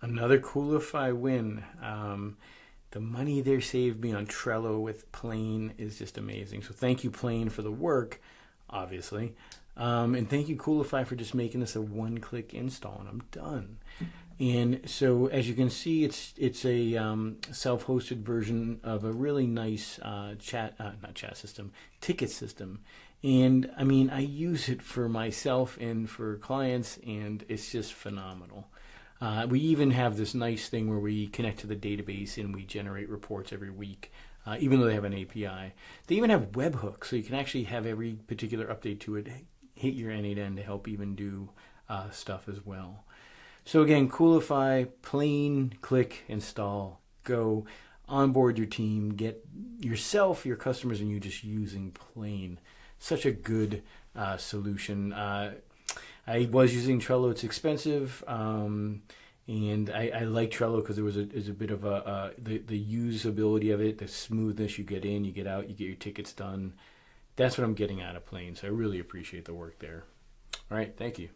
Another Coolify win. The money they saved me on Trello with Plane is just amazing. So thank you, Plane, for the work, obviously. And thank you, Coolify, for just making this a one-click install, and I'm done. And so, as you can see, it's a self-hosted version of a really nice ticket system. And I mean, I use it for myself and for clients, and it's just phenomenal. We even have this nice thing where we connect to the database and we generate reports every week, even though they have an API. They even have webhooks, so you can actually have every particular update to it hit your N8N to help even do stuff as well. So again, Coolify, Plane, click, install, go, onboard your team, get yourself, your customers, and you just using Plane. Such a good solution. I was using Trello. It's expensive, and I like Trello because there was a bit of the usability of it, the smoothness. You get in, you get out, you get your tickets done. That's what I'm getting out of Plane. So I really appreciate the work there. All right, thank you.